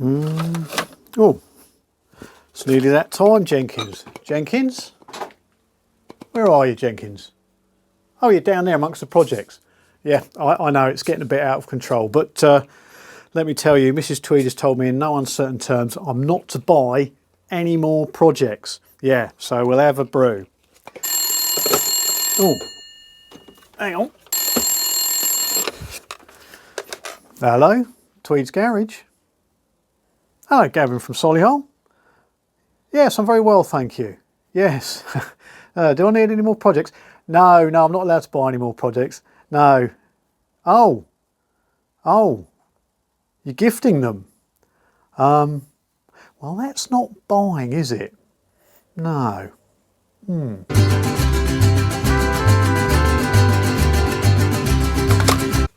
Oh, it's nearly that time, Jenkins. Jenkins? Where are you, Jenkins? Oh, you're down there amongst the projects. Yeah, I know it's getting a bit out of control, but let me tell you, Mrs. Tweed has told me in no uncertain terms I'm not to buy any more projects. Yeah, so we'll have a brew. Oh, hang on. Hello, Tweed's Garage. Hello, Gavin from Solihull. Yes, I'm very well, thank you. Yes. Do I need any more projects? No, I'm not allowed to buy any more projects. No. Oh, you're gifting them. Well, that's not buying, is it? No.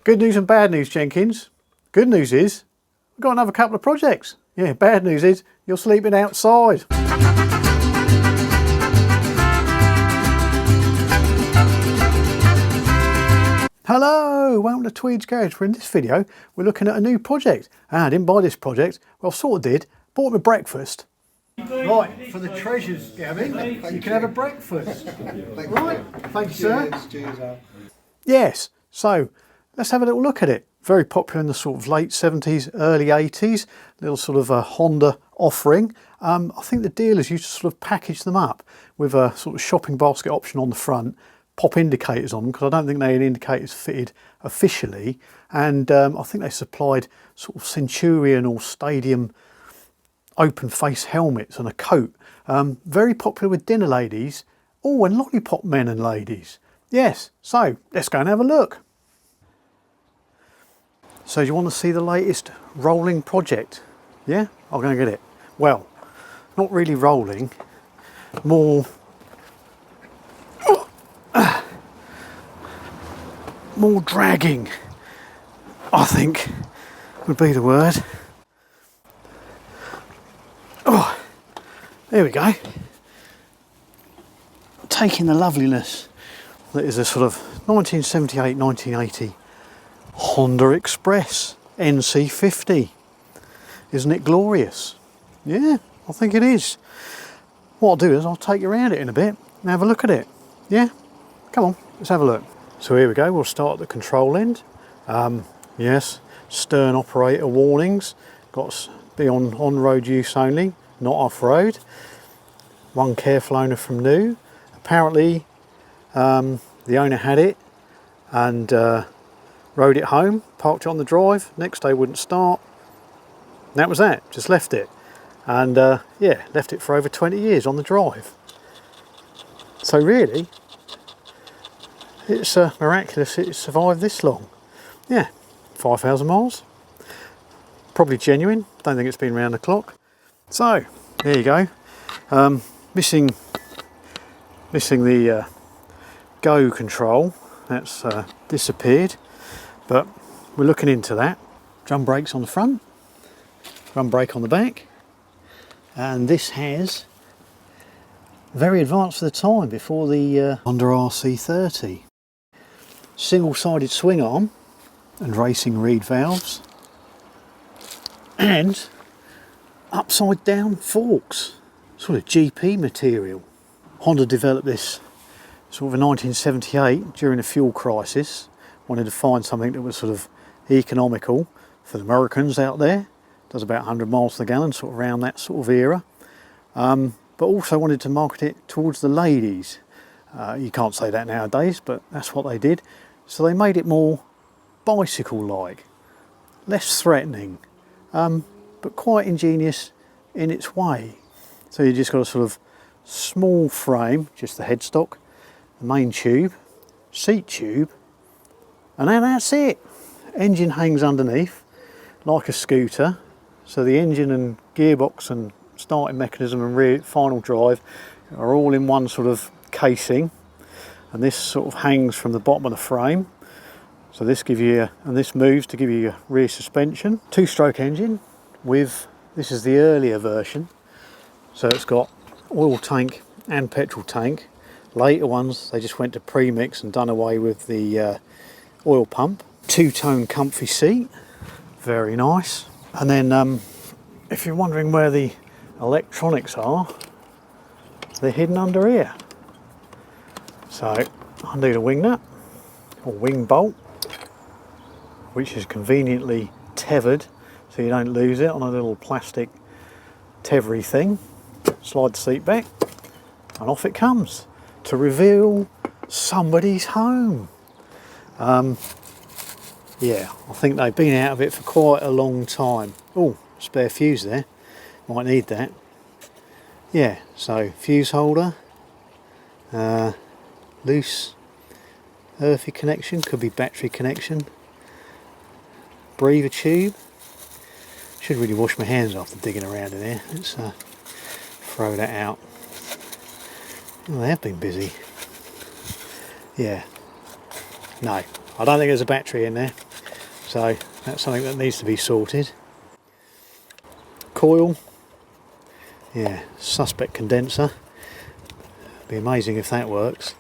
Good news and bad news, Jenkins. Good news is, we've got another couple of projects. Yeah, bad news is, you're sleeping outside. Hello, welcome to Tweed's Garage. For in this video, we're looking at a new project. I didn't buy this project. Well, I sort of did. Bought me breakfast. Right, for the treasures, Gavin, you can have a breakfast. Right, thank you, sir. Cheers. Yes, so let's have a little look at it. Very popular in the sort of late 70s, early 80s. Little sort of a Honda offering. I think the dealers used to sort of package them up with a sort of shopping basket option on the front. Pop indicators on them, because I don't think they had indicators fitted officially, and I think they supplied sort of Centurion or Stadium open face helmets and a coat. Very popular with dinner ladies. Oh, and lollipop men and ladies. Yes, so let's go and have a look. So you want to see the latest rolling project? Yeah, I'm going to get it. Well, not really rolling, more dragging, I think would be the word. Oh, there we go. Taking the loveliness that is a sort of 1978-1980 Honda Express NC50. Isn't it glorious? Yeah, I think it is. What I'll do is I'll take you around it in a bit and have a look at it. Yeah, come on, let's have a look. So here we go, we'll start at the control end. Yes, stern operator warnings. Got to be on-road use only, not off-road. One careful owner from new. Apparently the owner had it and rode it home, parked it on the drive. Next day wouldn't start. And that was that, just left it. And yeah, left it for over 20 years on the drive. So really, it's miraculous it survived this long. Yeah, 5,000 miles. Probably genuine. Don't think it's been round the clock. So there you go. Missing the go control. That's disappeared. But we're looking into that. Drum brakes on the front. Drum brake on the back. And this has very advanced for the time before the Honda RC30. Single-sided swing arm and racing reed valves, and upside down forks, sort of GP material. Honda developed this sort of in 1978 during the fuel crisis. Wanted to find something that was sort of economical for the Americans out there. Does about 100 miles to the gallon, sort of around that sort of era. But also wanted to market it towards the ladies. You can't say that nowadays, but that's what they did. So they made it more bicycle-like, less threatening, but quite ingenious in its way. So you just got a sort of small frame, just the headstock, the main tube, seat tube, and then that's it. Engine hangs underneath like a scooter. So the engine and gearbox and starting mechanism and rear final drive are all in one sort of casing, and this sort of hangs from the bottom of the frame. So this gives you, and this moves to give you a rear suspension. Two-stroke engine with, this is the earlier version, so it's got oil tank and petrol tank. Later ones, they just went to premix and done away with the oil pump. Two-tone comfy seat, very nice. And then if you're wondering where the electronics are, they're hidden under here. So undo the wing nut or wing bolt, which is conveniently tethered so you don't lose it on a little plastic tethery thing. Slide the seat back and off it comes to reveal somebody's home. Yeah, I think they've been out of it for quite a long time. Oh, spare fuse there, might need that. Yeah, so fuse holder, loose earthy connection, could be battery connection, breather tube. Should really wash my hands after digging around in here. Let's throw that out. Oh, they have been busy. Yeah, no, I don't think there's a battery in there, so that's something that needs to be sorted. Coil, yeah, suspect condenser. Be amazing if that works.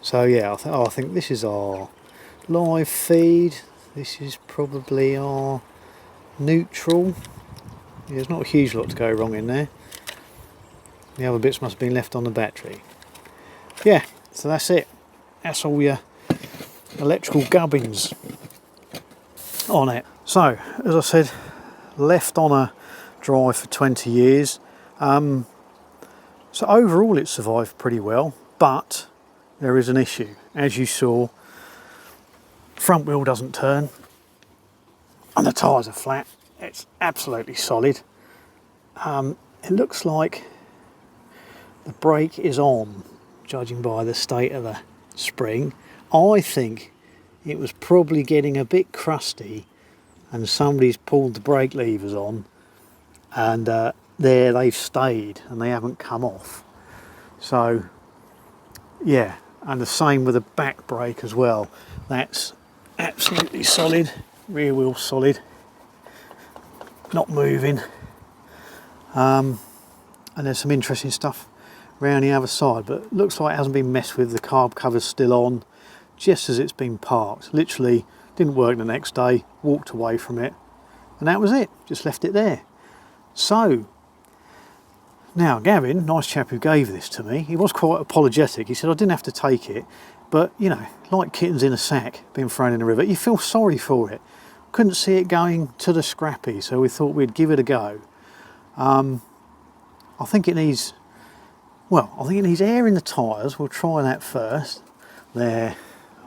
So yeah, I think this is our live feed. This is probably our neutral. Yeah, there's not a huge lot to go wrong in there. The other bits must have been left on the battery. Yeah, so that's it. That's all your electrical gubbins on it. So, as I said, left on a drive for 20 years. So overall it survived pretty well, but there is an issue. As you saw, front wheel doesn't turn and the tyres are flat. It's absolutely solid. It looks like the brake is on, judging by the state of the spring. I think it was probably getting a bit crusty and somebody's pulled the brake levers on, and there they've stayed and they haven't come off. So yeah, and the same with the back brake as well. That's absolutely solid. Rear wheel solid, not moving. And there's some interesting stuff around the other side, but looks like it hasn't been messed with. The carb cover's still on just as it's been parked. Literally didn't work the next day, walked away from it, and that was it. Just left it there. So now Gavin, nice chap who gave this to me, he was quite apologetic. He said I didn't have to take it, but you know, like kittens in a sack being thrown in the river, you feel sorry for it. Couldn't see it going to the scrappy, so we thought we'd give it a go. I think it needs, well, I think it needs air in the tyres. We'll try that first. There,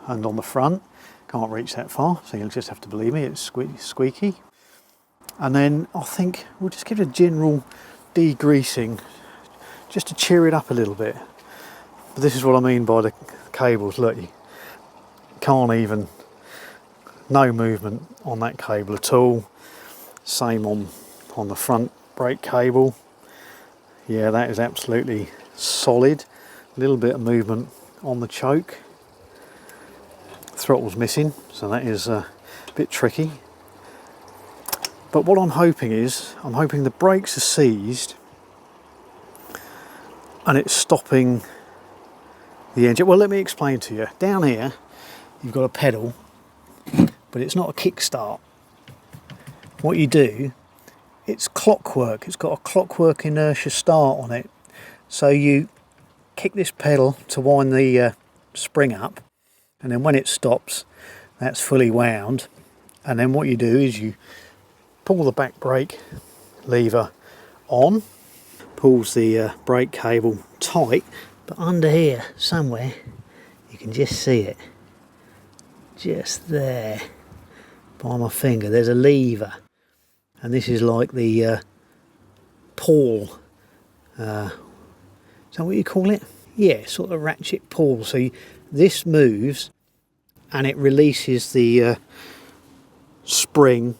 and on the front. Can't reach that far, so you'll just have to believe me, it's squeaky. And then I think we'll just give it a general degreasing, just to cheer it up a little bit. But this is what I mean by the cables. Look, you can't even, no movement on that cable at all. Same on the front brake cable. Yeah, that is absolutely solid. A little bit of movement on the choke. Throttle's missing, so that is a bit tricky. But what I'm hoping is, I'm hoping the brakes are seized and it's stopping the engine. Well, let me explain to you. Down here, you've got a pedal, but it's not a kickstart. What you do, it's clockwork. It's got a clockwork inertia start on it. So you kick this pedal to wind the spring up, and then when it stops, that's fully wound. And then what you do is you pull the back brake lever on, pulls the brake cable tight, but under here somewhere you can just see it, just there by my finger, there's a lever, and this is like the pawl, is that what you call it? Yeah, sort of ratchet pawl. So this moves and it releases the spring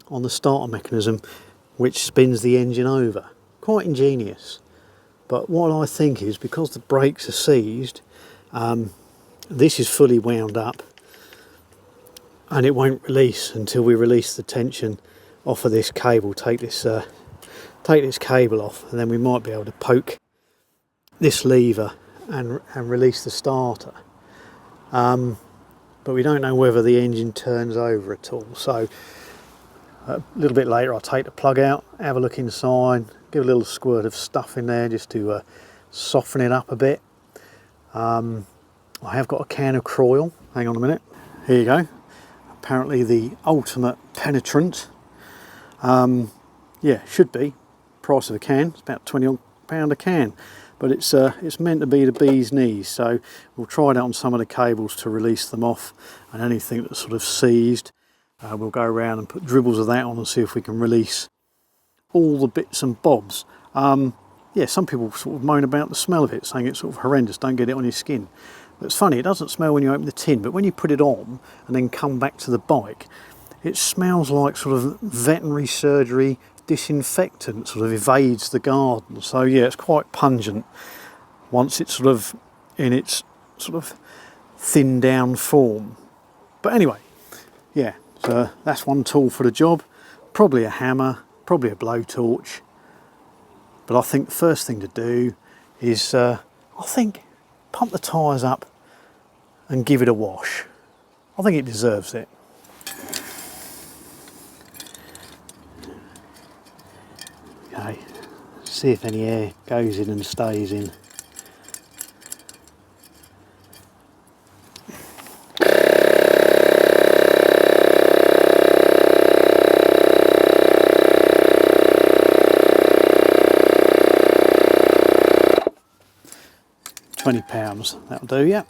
on the starter mechanism, which spins the engine over. Quite ingenious. But what I think is, because the brakes are seized, this is fully wound up and it won't release until we release the tension off of this cable. Take this cable off, and then we might be able to poke this lever and release the starter. But we don't know whether the engine turns over at all. So A little bit later I'll take the plug out, have a look inside, give a little squirt of stuff in there just to soften it up a bit. I have got a can of Croyle, hang on a minute, here you go, apparently the ultimate penetrant. Yeah, should be, price of a can, it's about £20 a can, but it's meant to be the bee's knees, so we'll try it out on some of the cables to release them off, and anything that's sort of seized, we'll go around and put dribbles of that on and see if we can release all the bits and bobs. Yeah, some people sort of moan about the smell of it, saying it's sort of horrendous, don't get it on your skin. But it's funny, it doesn't smell when you open the tin, but when you put it on and then come back to the bike, it smells like sort of veterinary surgery disinfectant, sort of evades the garden. So yeah, it's quite pungent once it's sort of in its sort of thinned down form. But anyway, yeah, so that's one tool for the job. Probably a hammer, probably a blowtorch. But I think the first thing to do is, I think, pump the tyres up and give it a wash. I think it deserves it. Okay, see if any air goes in and stays in. £20, that'll do, yeah.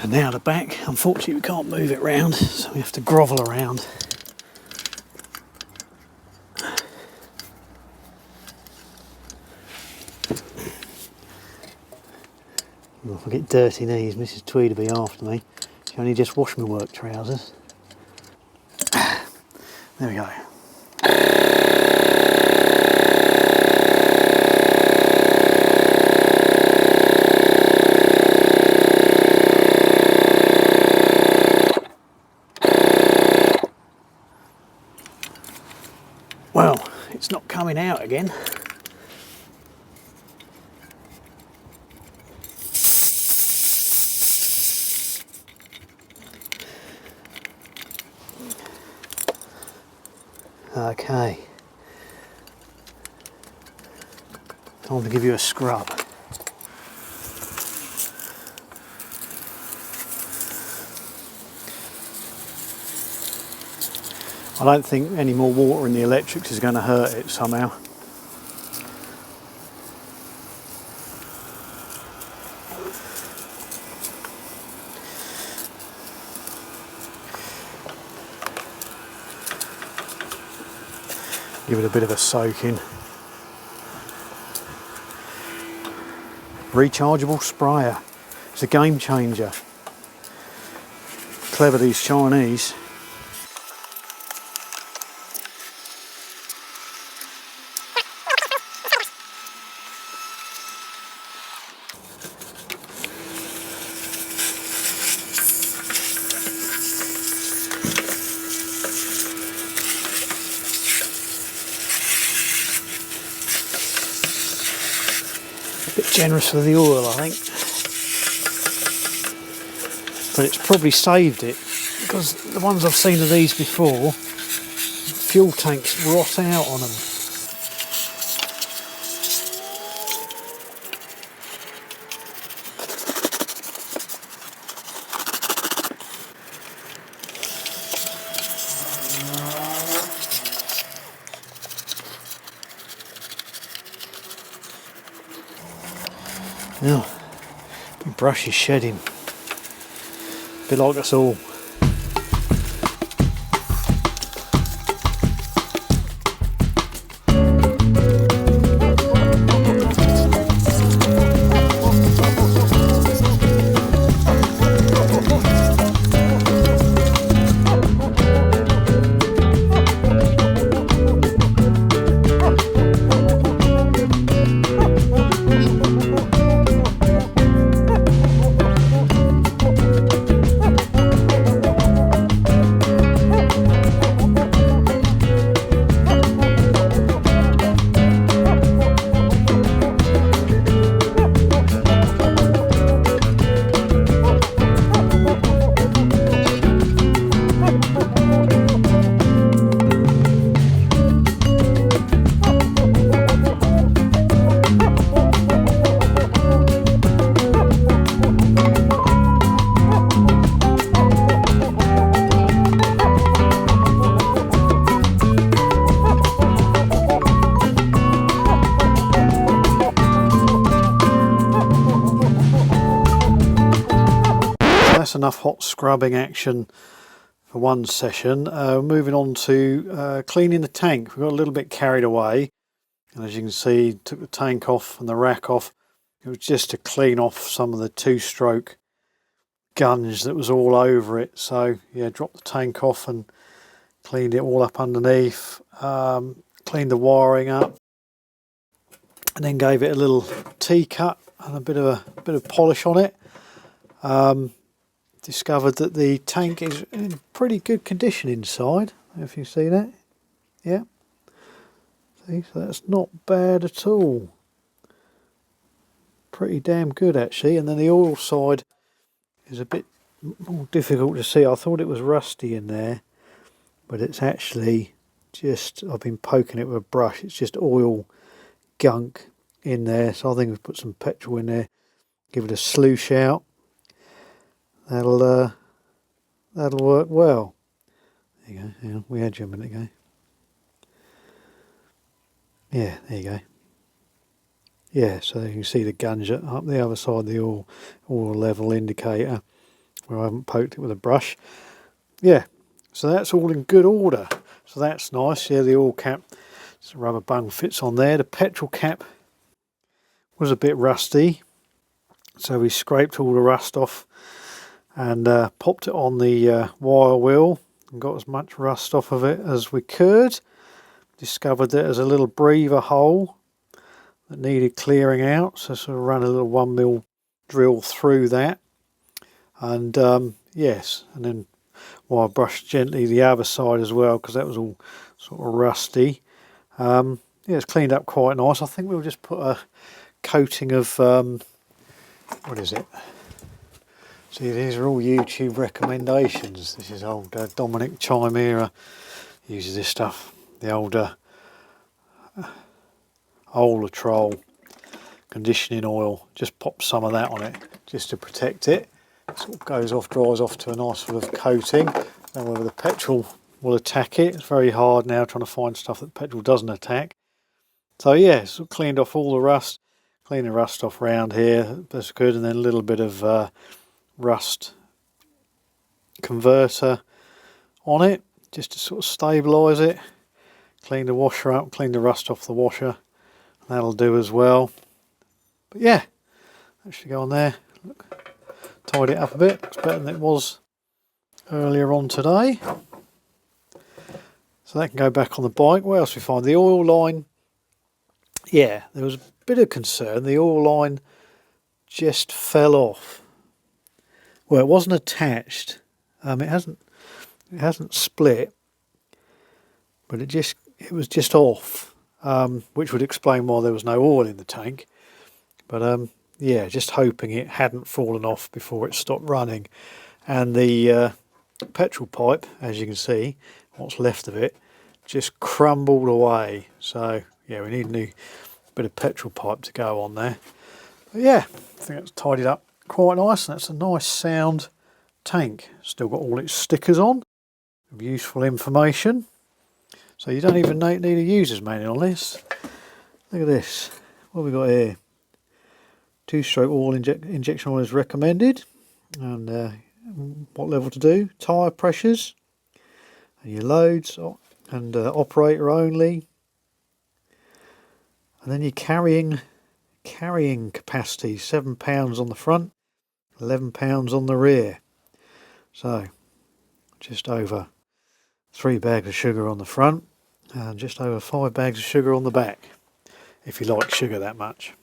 And now the back, unfortunately we can't move it round, so we have to grovel around. Oh, if I get dirty knees, Mrs. Tweed will be after me. She only just washed my work trousers. There we go. Well, it's not coming out again. Okay, time to give you a scrub. I don't think any more water in the electrics is going to hurt it somehow. Give it a bit of a soaking. Rechargeable sprayer. It's a game changer. Clever, these Chinese. Bit generous with the oil, I think, but it's probably saved it, because the ones I've seen of these before, fuel tanks rot out on them. Now, my brush is shedding, a bit like us all. that's enough hot scrubbing action for one session. Moving on to cleaning the tank. We got a little bit carried away, and as you can see, took the tank off and the rack off. It was just to clean off some of the two-stroke gunge that was all over it. So yeah, dropped the tank off and cleaned it all up underneath, cleaned the wiring up, and then gave it a little T-cut and a bit of polish on it. Discovered that the tank is in pretty good condition inside, if you see that. Yeah, see, so that's not bad at all. Pretty damn good actually. And then the oil side is a bit more difficult to see. I thought it was rusty in there, but it's actually just, I've been poking it with a brush, it's just oil gunk in there. So I think we've put some petrol in there, give it a sloosh out. That'll work well. There you go. Hang on, we had you a minute ago. Yeah, there you go. Yeah, so you can see the gunge up the other side of the oil level indicator where I haven't poked it with a brush. Yeah, so that's all in good order. So that's nice. Yeah, the oil cap, it's a rubber bung fits on there. The petrol cap was a bit rusty, so we scraped all the rust off and popped it on the wire wheel and got as much rust off of it as we could. Discovered that there's a little breather hole that needed clearing out, so sort of run a little 1mm drill through that, and yes, and then wire brush gently the other side as well, because that was all sort of rusty. Yeah, it's cleaned up quite nice. I think we'll just put a coating of what is it? See, these are all YouTube recommendations. This is old Dominic Chimera uses this stuff. The older Olatrol conditioning oil. Just pop some of that on it just to protect it. It sort of goes off, dries off to a nice sort of coating. Then whether the petrol will attack it. It's very hard now trying to find stuff that petrol doesn't attack. So yeah, it's cleaned off all the rust. Clean the rust off around here. That's good. And then a little bit of rust converter on it just to sort of stabilise it. Clean the washer up, clean the rust off the washer. That'll do as well. But yeah, that should go on there. Look, tied it up a bit. It's better than it was earlier on today. So that can go back on the bike. What else we find? The oil line. Yeah, there was a bit of concern. The oil line just fell off. Well, it wasn't attached. It hasn't split, but it was just off, which would explain why there was no oil in the tank. But yeah, just hoping it hadn't fallen off before it stopped running. And the petrol pipe, as you can see, what's left of it, just crumbled away. So yeah, we need a new bit of petrol pipe to go on there. But yeah, I think that's tidied up quite nice. That's a nice sound tank. Still got all its stickers on, useful information. So you don't even need a user's manual on this. Look at this. What have we got here? 2-stroke oil injection oil is recommended, and what level to do, tyre pressures, and your loads, and operator only, and then your carrying capacity, 7 pounds on the front, 11 pounds on the rear. So just over 3 bags of sugar on the front and just over 5 bags of sugar on the back, if you like sugar that much.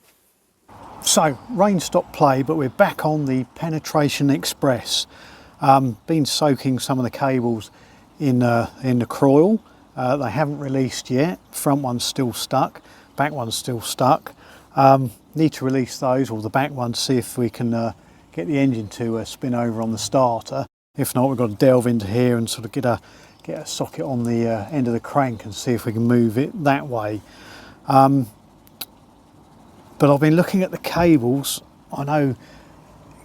So rain stopped play, but we're back on the Penetration Express. Been soaking some of the cables in the coil. They haven't released yet. Front one's still stuck, back one's still stuck. Need to release those, or the back one, see if we can get the engine to spin over on the starter. If not, we've got to delve into here and sort of get a socket on the end of the crank and see if we can move it that way. But I've been looking at the cables. I know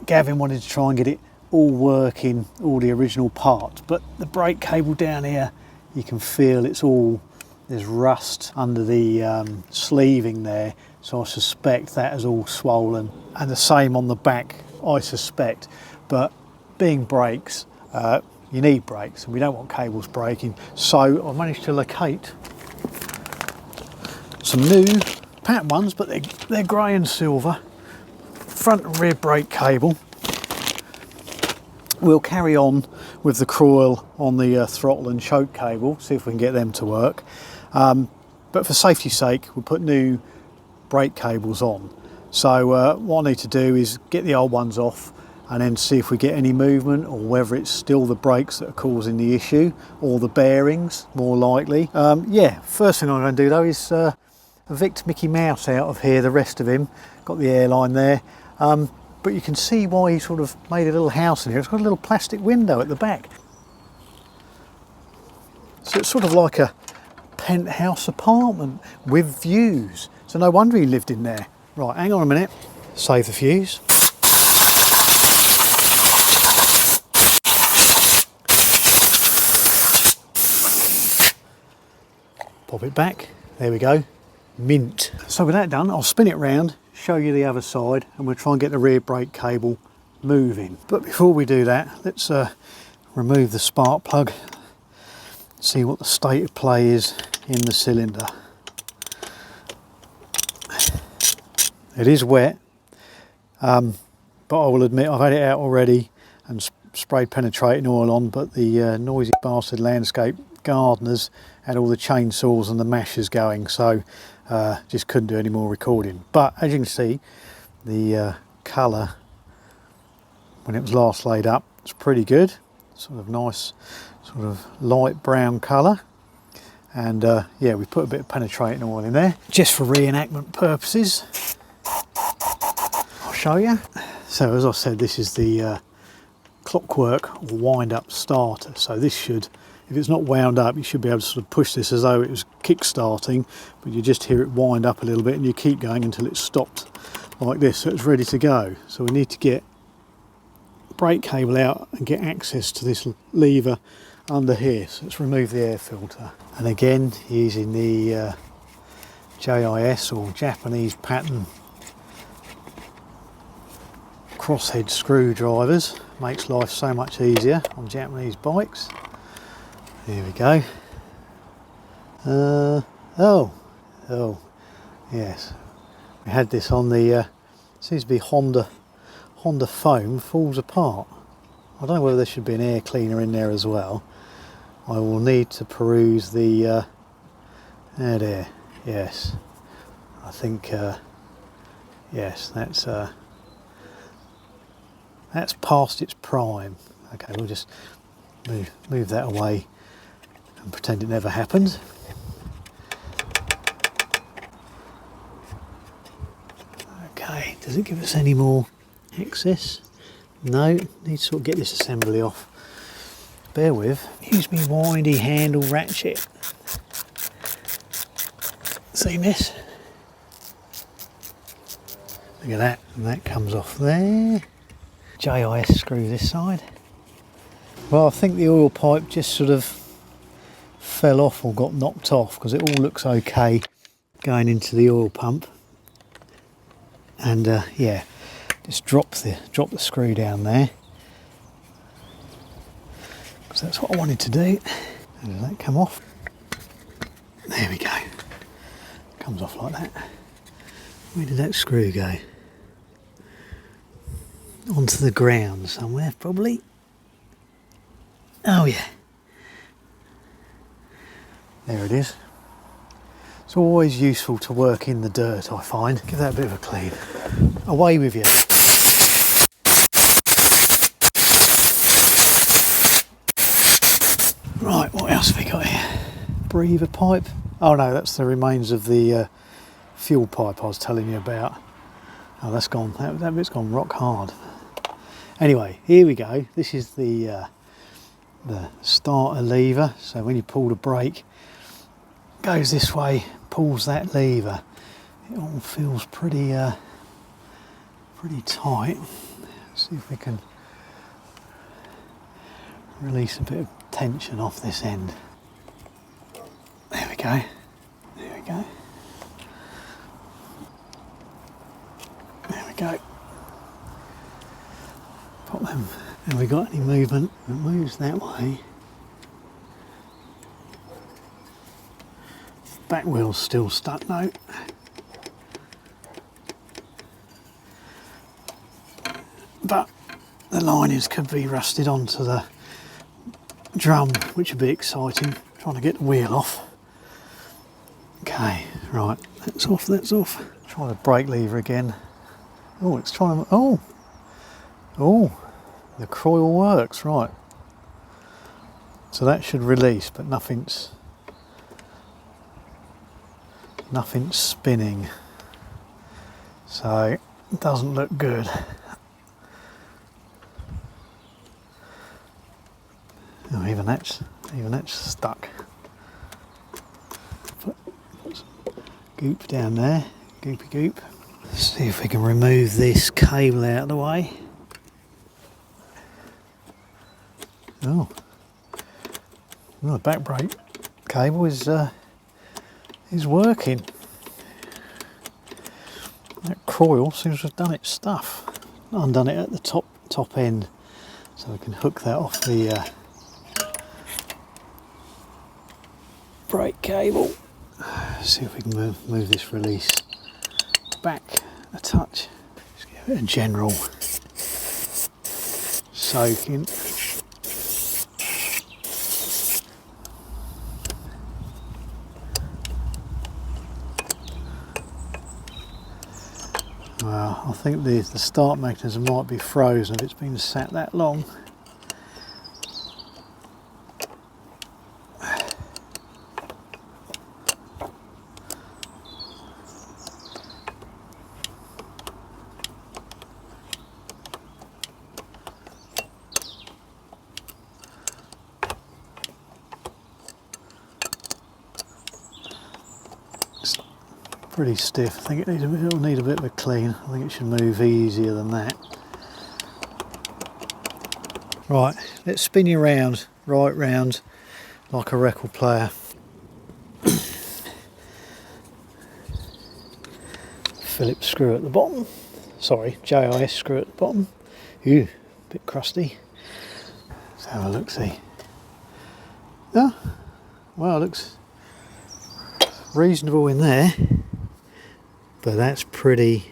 Gavin wanted to try and get it all working, all the original parts, but the brake cable down here, you can feel there's rust under the sleeving there, so I suspect that is all swollen, and the same on the back, I suspect. But being brakes, you need brakes and we don't want cables breaking. So I managed to locate some new pattern ones, but they're grey and silver, front and rear brake cable. We'll carry on with the coil on the throttle and choke cable, see if we can get them to work. But for safety's sake, we'll put new brake cables on. So what I need to do is get the old ones off and then see if we get any movement, or whether it's still the brakes that are causing the issue, or the bearings, more likely. Yeah, first thing I'm going to do though is evict Mickey Mouse out of here, the rest of him. Got the airline there. But you can see why he sort of made a little house in here. It's got a little plastic window at the back. So it's sort of like a penthouse apartment with views. So no wonder he lived in there. Right, hang on a minute. Save the fuse. Pop it back. There we go. Mint. So with that done, I'll spin it round, show you the other side, and we'll try and get the rear brake cable moving. But before we do that, let's remove the spark plug, see what the state of play is in the cylinder. It is wet, but I will admit I've had it out already and sprayed penetrating oil on, but the noisy bastard landscape gardeners had all the chainsaws and the mashers going, so just couldn't do any more recording. But as you can see, the colour when it was last laid up, it's pretty good. Sort of nice, sort of light brown colour. And yeah, we put a bit of penetrating oil in there just for reenactment purposes. I'll show you. So as I said, this is the clockwork wind up starter. So this should, if it's not wound up, you should be able to sort of push this as though it was kick starting, but you just hear it wind up a little bit and you keep going until it's stopped like this, so it's ready to go. So we need to get the brake cable out and get access to this lever under here. So let's remove the air filter. And again, using the JIS or Japanese pattern crosshead screwdrivers, makes life so much easier on Japanese bikes. Here we go. Oh, yes. We had this on the, seems to be Honda foam, falls apart. I don't know whether there should be an air cleaner in there as well. I will need to peruse the, there, yes. I think, yes, that's past its prime. Okay, we'll just move that away and pretend it never happened. Okay, does it give us any more access? No, need to sort of get this assembly off. Bear with, use me windy handle ratchet. See, miss? Look at that, and that comes off there. JIS screw this side. Well, I think the oil pipe just sort of fell off or got knocked off, because it all looks okay going into the oil pump. And yeah, just drop the screw down there, because that's what I wanted to do. And does that come off? There we go. Comes off like that. Where did that screw go? Onto the ground somewhere, probably. Oh yeah. There it is. It's always useful to work in the dirt, I find. Give that a bit of a clean. Away with you. Right, what else have we got here? Breather pipe. Oh no, that's the remains of the fuel pipe I was telling you about. Oh, that's gone. That bit's gone rock hard. Anyway, here we go. This is the starter lever. So when you pull the brake, it goes this way, pulls that lever. It all feels pretty tight. Let's see if we can release a bit of tension off this end. There we go. There we go. There we go. Pop them. There we we got any movement? It moves that way. Back wheel's still stuck though. But the linings could be rusted onto the drum, which would be exciting. Trying to get the wheel off. Okay, right, that's off, that's off. Try the brake lever again. Oh, it's trying to, oh, the coil works, right. So that should release, but nothing's spinning. So it doesn't look good. Oh, even that's stuck. Put some goop down there, goopy goop. Let's see if we can remove this cable out of the way. Oh, well, the back brake cable is working. That coil seems to have done its stuff. Undone it at the top end, so we can hook that off the brake cable. See if we can move this release back a touch. Just give it a general soaking. Well, I think the start mechanism might be frozen if it's been sat that long. Pretty stiff. I think it'll need a bit of a clean. I think it should move easier than that. Right, let's spin you round, right round, like a record player. Phillips screw at the bottom. Sorry, JIS screw at the bottom. Ew, a bit crusty. Let's have a look, see. Oh, well, it looks reasonable in there. But that's pretty,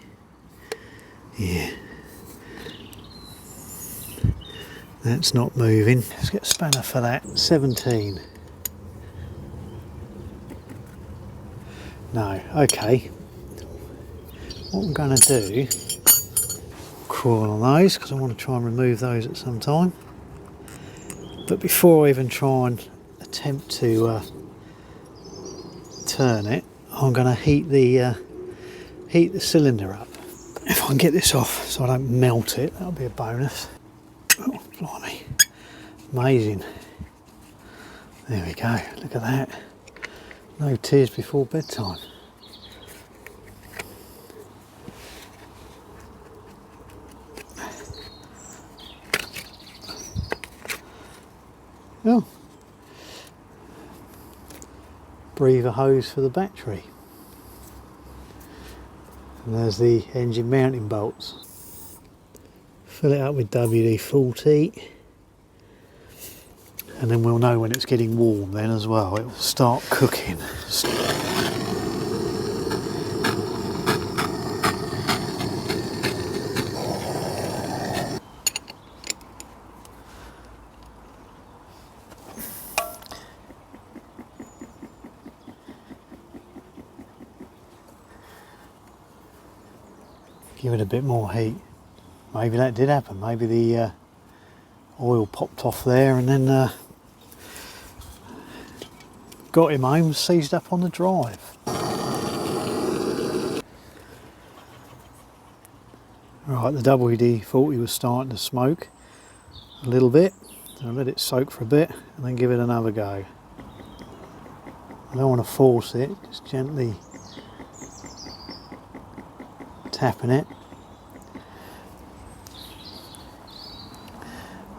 yeah, that's not moving. Let's get a spanner for that. 17. No, okay. What I'm going to do, crawl on those because I want to try and remove those at some time. But before I even try and attempt to turn it, I'm going to heat the cylinder up. If I can get this off so I don't melt it, that'll be a bonus. Oh, blimey. Amazing. There we go, look at that. No tears before bedtime. Oh. Breather hose for the battery. And there's the engine mounting bolts. Fill it up with WD-40 and then we'll know when it's getting warm then as well. It will start cooking. Give it a bit more heat. Maybe that did happen. Maybe the oil popped off there and then got him home, seized up on the drive. Right, the WD-40 was starting to smoke a little bit. So I'll let it soak for a bit and then give it another go. I don't want to force it, just gently tapping it.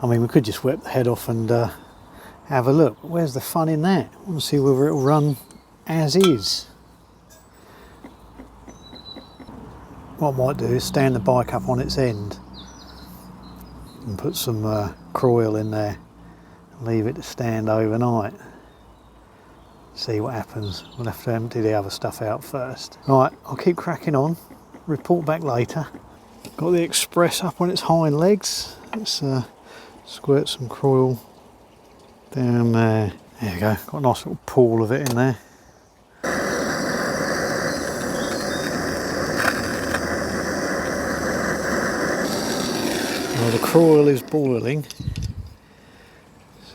I mean, we could just whip the head off and have a look. But where's the fun in that? I want to see whether it'll run as is. What I might do is stand the bike up on its end and put some coil in there and leave it to stand overnight. See what happens. We'll have to empty the other stuff out first. Right, I'll keep cracking on, report back later. Got the Express up on its hind legs. Let's squirt some coil down there. There you go, got a nice little pool of it in there. Well, the coil is boiling,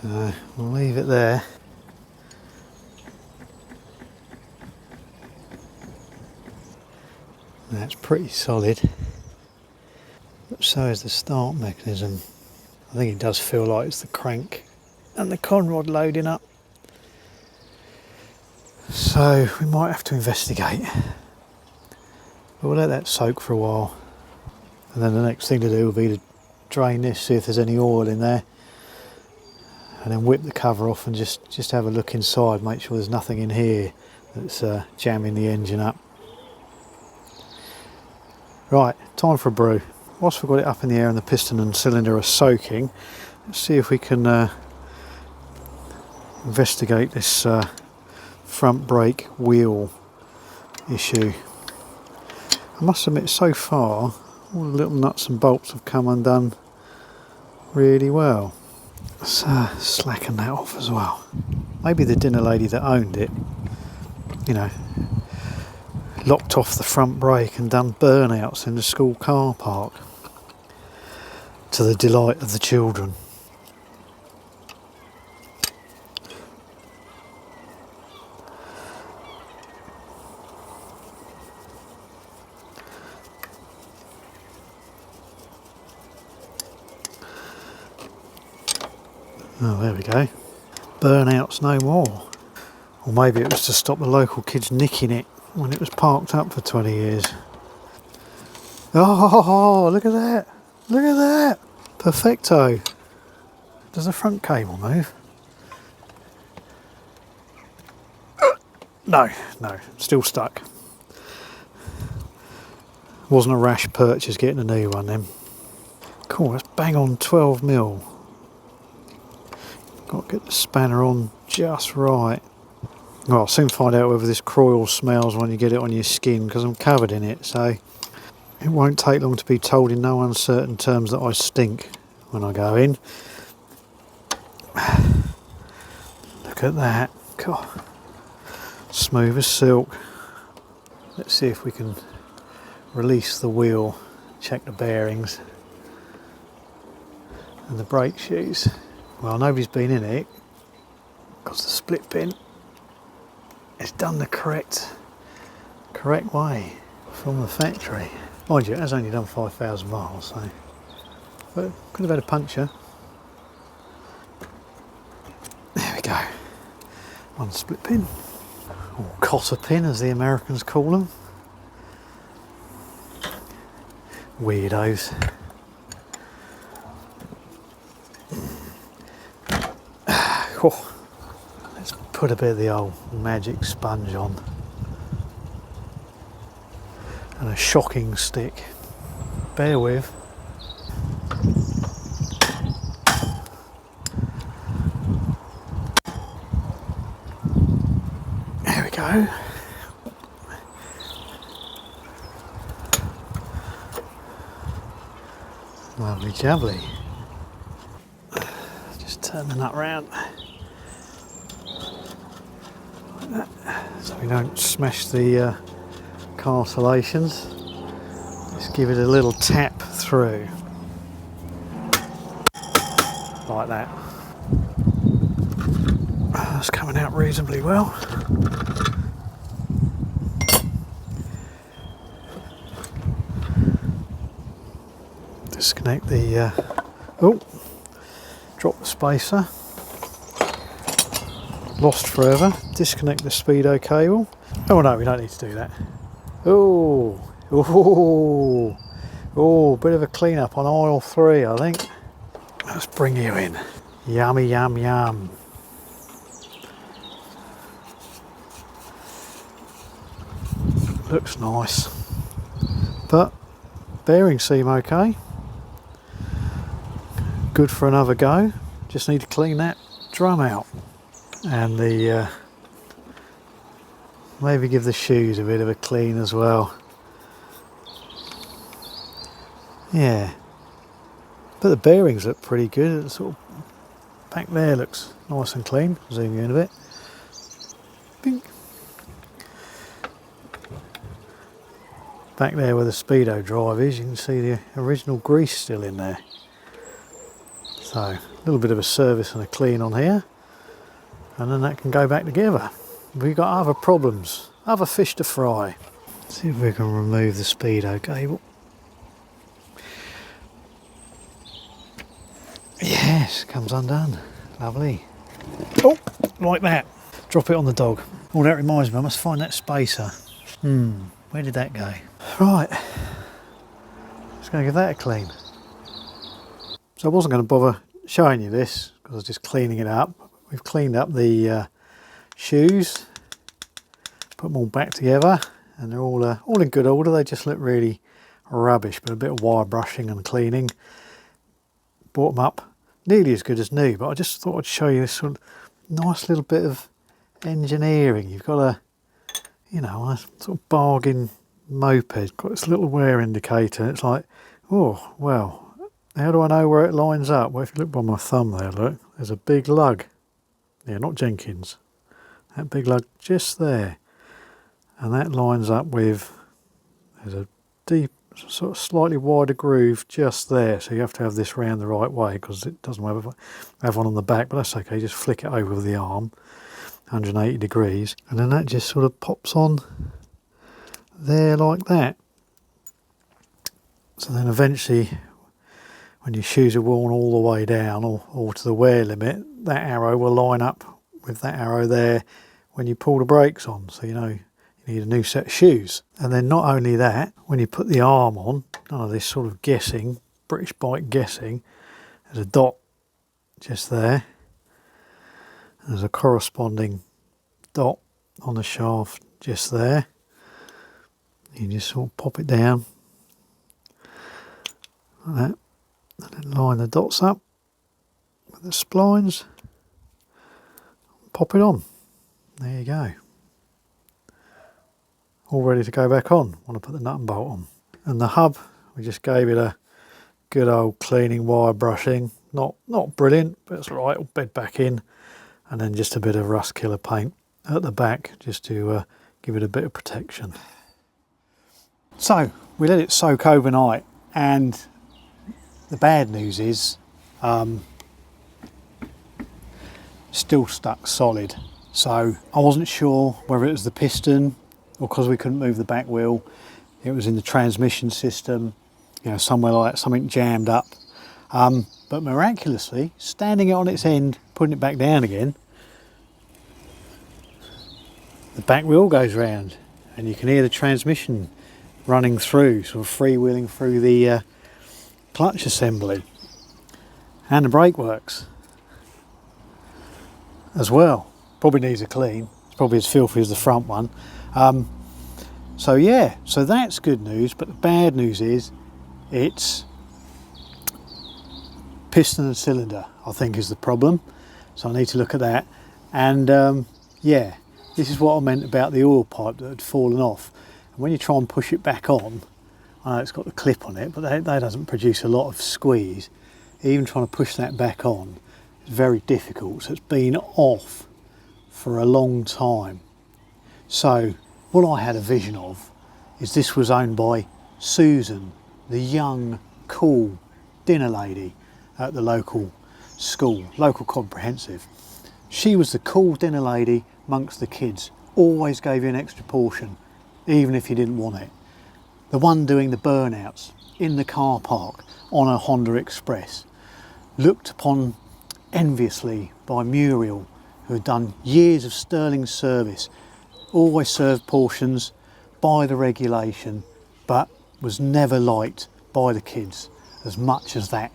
so we'll leave it there. That's pretty solid, but so is the start mechanism. I think it does feel like it's the crank and the conrod loading up. So we might have to investigate. But we'll let that soak for a while. And then the next thing to do will be to drain this, see if there's any oil in there. And then whip the cover off and just have a look inside, make sure there's nothing in here that's jamming the engine up. Right, time for a brew. Whilst we've got it up in the air and the piston and cylinder are soaking, let's see if we can investigate this front brake wheel issue. I must admit, so far all the little nuts and bolts have come undone really well. Let's slacken that off as well. Maybe the dinner lady that owned it, you know, locked off the front brake and done burnouts in the school car park to the delight of the children. Oh, there we go. Burnouts no more. Or maybe it was to stop the local kids nicking it when it was parked up for 20 years. Oh, look at that. Look at that. Perfecto. Does the front cable move? No, still stuck. Wasn't a rash purchase getting a new one then. Cool, that's bang on 12mm. Got to get the spanner on just right. Well, I'll soon find out whether this coil smells when you get it on your skin, because I'm covered in it, so it won't take long to be told in no uncertain terms that I stink when I go in. Look at that. God. Smooth as silk. Let's see if we can release the wheel, check the bearings and the brake shoes. Well, nobody's been in it because the split pin is done the correct way from the factory. Mind you, it has only done 5,000 miles, so but could have had a puncture. There we go. One split pin, or cotter pin as the Americans call them. Weirdos. Oh, let's put a bit of the old magic sponge on. And a shocking stick. Bear with. There we go. Lovely jubbly. Just turn the nut round. Like that. So we don't smash the cartilations. Just give it a little tap through. Like that. That's coming out reasonably well. Disconnect the drop the spacer. Lost forever. Disconnect the speedo cable. Oh no, we don't need to do that. Oh, bit of a clean up on aisle 3, I think. Let's bring you in. Yummy, yum, yum. Looks nice, but bearings seem okay. good for another go. Just need to clean that drum out, and the maybe give the shoes a bit of a clean as well. Yeah, but the bearings look pretty good. It's sort of back there looks nice and clean. Zoom you in a bit. Bing. Back there where the speedo drive is, you can see the original grease still in there. So a little bit of a service and a clean on here, and then that can go back together. We've got other problems, other fish to fry. Let's see if we can remove the speedo cable. Yes, comes undone. Lovely. Oh, like that. Drop it on the dog. Oh, that reminds me, I must find that spacer. Where did that go? Right, just going to give that a clean. So I wasn't going to bother showing you this because I was just cleaning it up. We've cleaned up the shoes, put them all back together, and they're all in good order. They just look really rubbish, but a bit of wire brushing and cleaning brought them up nearly as good as new. But I just thought I'd show you this sort of nice little bit of engineering. You've got a, you know, a sort of bargain moped, got this little wear indicator. It's like, oh well, how do I know where it lines up? Well, if you look by my thumb there, look, there's a big lug. Yeah, not Jenkins. That big lug just there, and that lines up with, there's a deep, sort of slightly wider groove just there. So you have to have this round the right way because it doesn't have one on the back, but that's okay. Just flick it over with the arm, 180 degrees, and then that just sort of pops on there like that. So then eventually, when your shoes are worn all the way down or to the wear limit, that arrow will line up with that arrow there when you pull the brakes on. So you know you need a new set of shoes. And then not only that, when you put the arm on, none of this sort of guessing, British bike guessing, there's a dot just there. There's a corresponding dot on the shaft just there. You just sort of pop it down like that, and then line the dots up with the splines, pop it on. There you go. All ready to go back on. Want to put the nut and bolt on. And the hub, we just gave it a good old cleaning, wire brushing. Not brilliant, but it's all right. It'll bed back in, and then just a bit of rust killer paint at the back just to give it a bit of protection. So we let it soak overnight, and the bad news is still stuck solid. So I wasn't sure whether it was the piston or because we couldn't move the back wheel, it was in the transmission system, you know, somewhere like that, something jammed up. But miraculously, standing it on its end, putting it back down again, the back wheel goes round and you can hear the transmission running through, sort of freewheeling through the clutch assembly, and the brake works as well. Probably needs a clean. It's probably as filthy as the front one. So yeah, so that's good news, but the bad news is it's piston and cylinder, I think, is the problem. So I need to look at that. And yeah, this is what I meant about the oil pipe that had fallen off. And when you try and push it back on, I know it's got the clip on it, but that doesn't produce a lot of squeeze. Even trying to push that back on is very difficult. So it's been off for a long time. So what I had a vision of is this was owned by Susan, the young, cool dinner lady at the local school, local comprehensive. She was the cool dinner lady amongst the kids, always gave you an extra portion, even if you didn't want it. The one doing the burnouts in the car park on a Honda Express, looked upon enviously by Muriel, who had done years of sterling service, always served portions by the regulation, but was never liked by the kids as much as that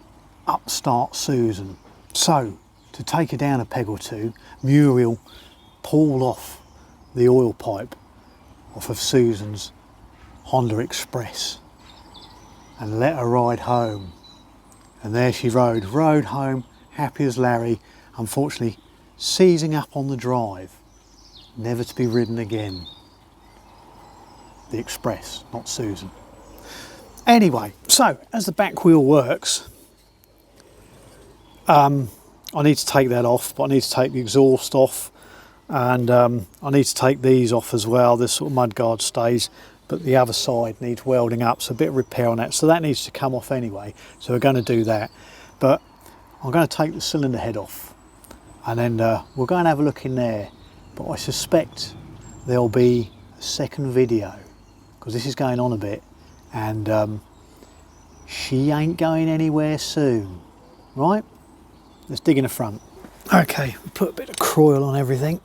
upstart Susan. So, to take her down a peg or two, Muriel pulled off the oil pipe off of Susan's Honda Express and let her ride home And there she rode home, happy as Larry, unfortunately seizing up on the drive, never to be ridden again. The Express, not Susan. Anyway, so as the back wheel works, I need to take that off, but I need to take the exhaust off, and I need to take these off as well. This sort of mudguard stays, but the other side needs welding up, so a bit of repair on that. So that needs to come off anyway, so we're going to do that. But I'm going to take the cylinder head off, and then we'll go and have a look in there. But I suspect there'll be a second video, because this is going on a bit, and she ain't going anywhere soon, right? Let's dig in the front. Okay, we put a bit of Croyle on everything.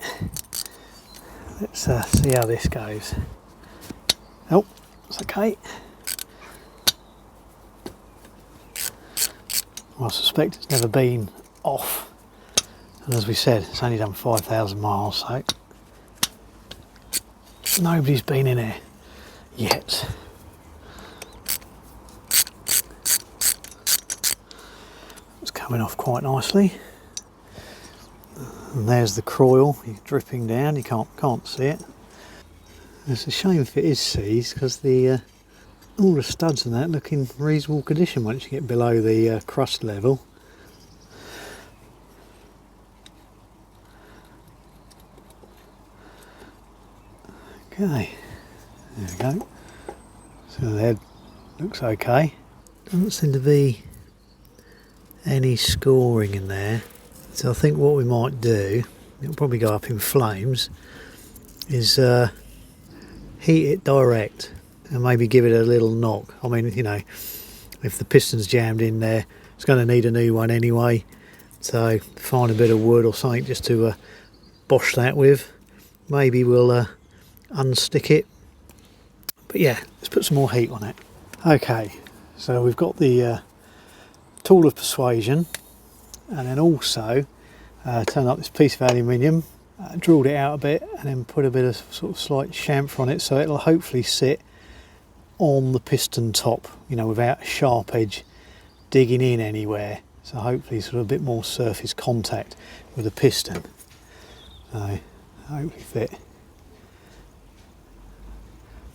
Let's see how this goes. Oh, it's okay. Well, I suspect it's never been off, and as we said, it's only done 5,000 miles, so nobody's been in there yet. It's coming off quite nicely, and there's the Croyle dripping down. You can't see it. It's a shame if it is seized, because the all the studs and that look in reasonable condition once you get below the crust level. Okay, there we go. So the head looks okay. Doesn't seem to be any scoring in there. So I think what we might do, it'll probably go up in flames, is heat it direct and maybe give it a little knock. I mean, you know, if the piston's jammed in there, it's going to need a new one anyway. So find a bit of wood or something just to bosh that with. Maybe we'll unstick it. But yeah, let's put some more heat on it. Okay, so we've got the tool of persuasion, and then also turn up this piece of aluminium, drilled it out a bit, and then put a bit of sort of slight chamfer on it, so it'll hopefully sit on the piston top, you know, without a sharp edge digging in anywhere. So hopefully sort of a bit more surface contact with the piston. So hopefully fit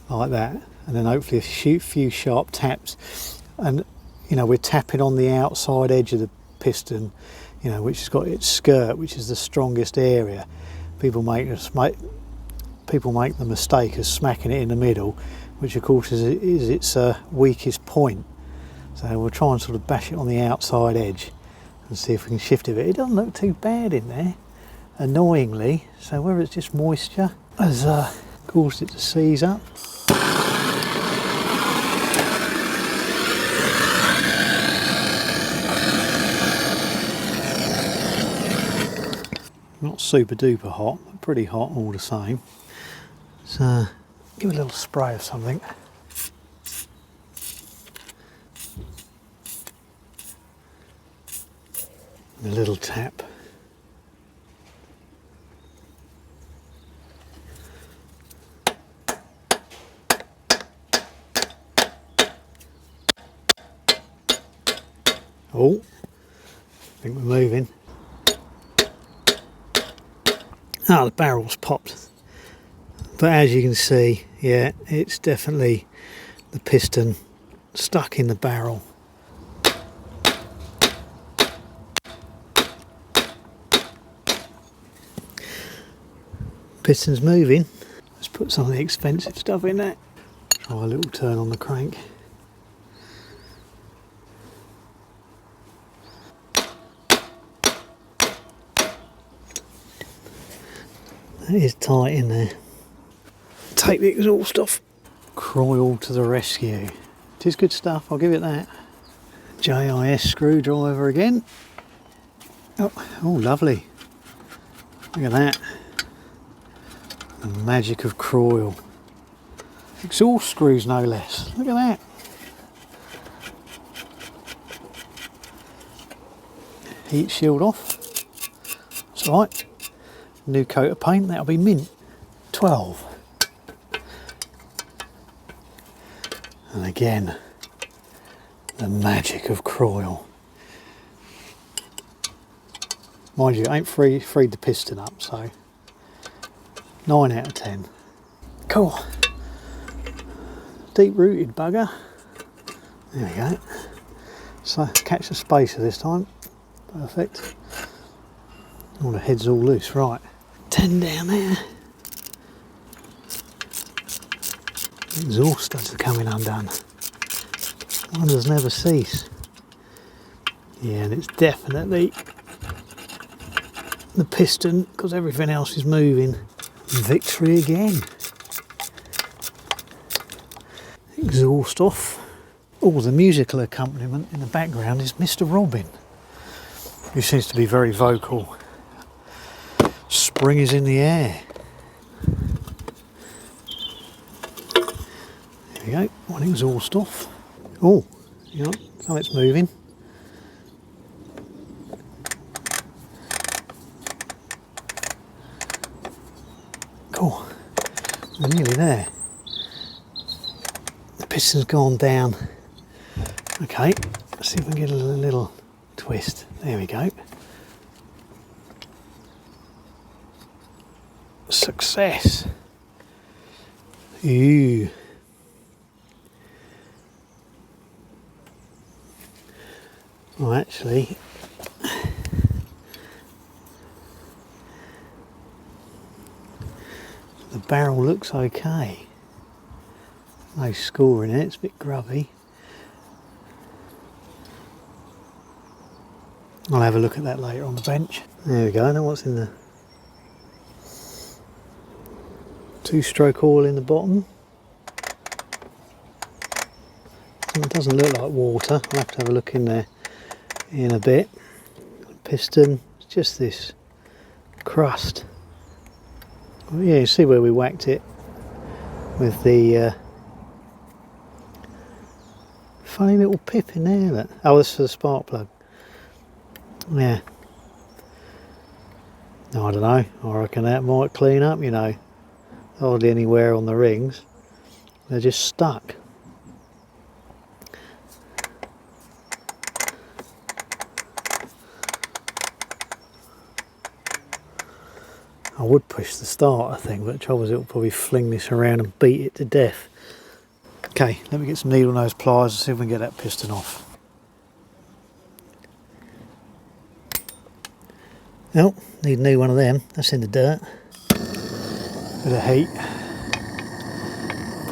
like that, and then hopefully a few sharp taps, and you know, we're tapping on the outside edge of the piston, you know, which has got its skirt, which is the strongest area. People make the mistake of smacking it in the middle, which of course is its weakest point. So we'll try and sort of bash it on the outside edge and see if we can shift it a bit. It doesn't look too bad in there, annoyingly. So whether it's just moisture has caused it to seize up. Not super duper hot, but pretty hot all the same. So give it a little spray of something. A little tap. Oh, I think we're moving. Ah, the barrel's popped. But as you can see, yeah, it's definitely the piston stuck in the barrel. Piston's moving. Let's put some of the expensive stuff in there. Try a little turn on the crank. That is tight in there. Take the exhaust off. Croyle to the rescue. It is good stuff, I'll give it that. JIS screwdriver again. Oh, lovely. Look at that. The magic of Croyle. Exhaust screws no less. Look at that. Heat shield off. That's right. New coat of paint, that'll be mint. 12. And again, the magic of Croyle. Mind you, I ain't freed the piston up, so 9 out of 10. Cool. Deep rooted bugger. There we go. So catch the spacer this time. Perfect. Oh, the head's all loose. Right. 10 down there. Exhaust studs are coming undone. Wonders never cease. Yeah, and it's definitely the piston because everything else is moving. Victory again. Exhaust off. Oh, the musical accompaniment in the background is Mr. Robin, who seems to be very vocal. Spring is in the air. There we go, one exhaust off. Oh, yeah, so it's moving. Cool, we're nearly there. The piston's gone down. Okay, let's see if we can get a little twist. There we go. Success. Ooh. Well, actually, the barrel looks okay. No score in it, it's a bit grubby. I'll have a look at that later on the bench. There we go, now what's in the 2-stroke oil in the bottom. It doesn't look like water, I'll have to have a look in there in a bit. Piston, it's just this crust. Well, yeah, you see where we whacked it with the funny little pip in there. That, oh, this is for the spark plug. Yeah. No, I don't know. I reckon that might clean up, you know. Hardly any wear on the rings. They're just stuck. I would push the starter thing, but the trouble is it'll probably fling this around and beat it to death. Okay, let me get some needle nose pliers and see if we can get that piston off. Oh, need a new one of them. That's in the dirt. Bit of heat.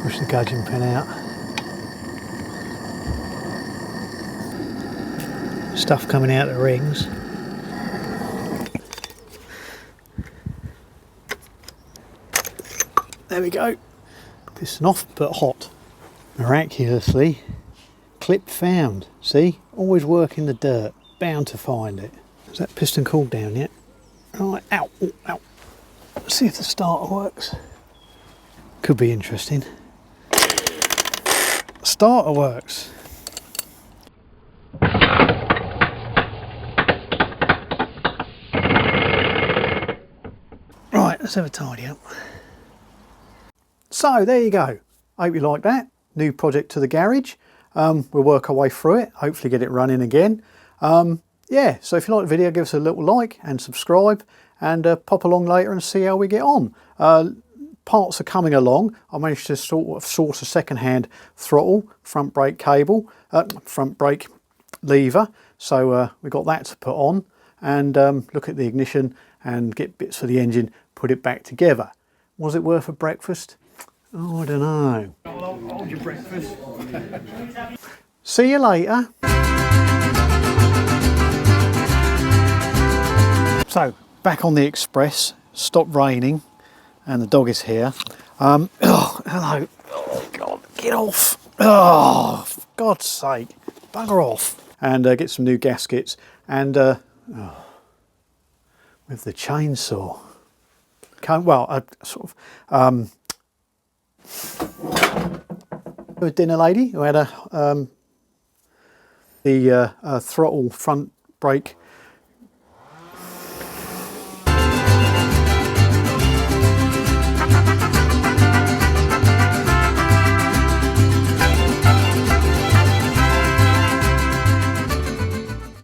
Push the gudgeon pin out. Stuff coming out of the rings. There we go. Piston off, but hot. Miraculously, clip found. See? Always work in the dirt. Bound to find it. Has that piston cooled down yet? Right, ow, oh, ow. Let's see if the starter works. Could be interesting. Starter works. Right, let's have a tidy up. So there you go. I hope you like that. New project to the garage. We'll work our way through it, hopefully get it running again. Yeah, so if you like the video, give us a little like and subscribe, and pop along later and see how we get on. Parts are coming along. I managed to sort of source a second-hand throttle, front brake cable, front brake lever, so we got that to put on, and look at the ignition and get bits for the engine, put it back together. Was it worth a breakfast? Oh, I don't know. Hold your breakfast. See you later. So, back on the express, stopped raining, and the dog is here. Oh, hello. Oh, God, get off. Oh, for God's sake, bugger off. And get some new gaskets, and with the chainsaw. Well, sort of, a dinner lady who had a the throttle front brake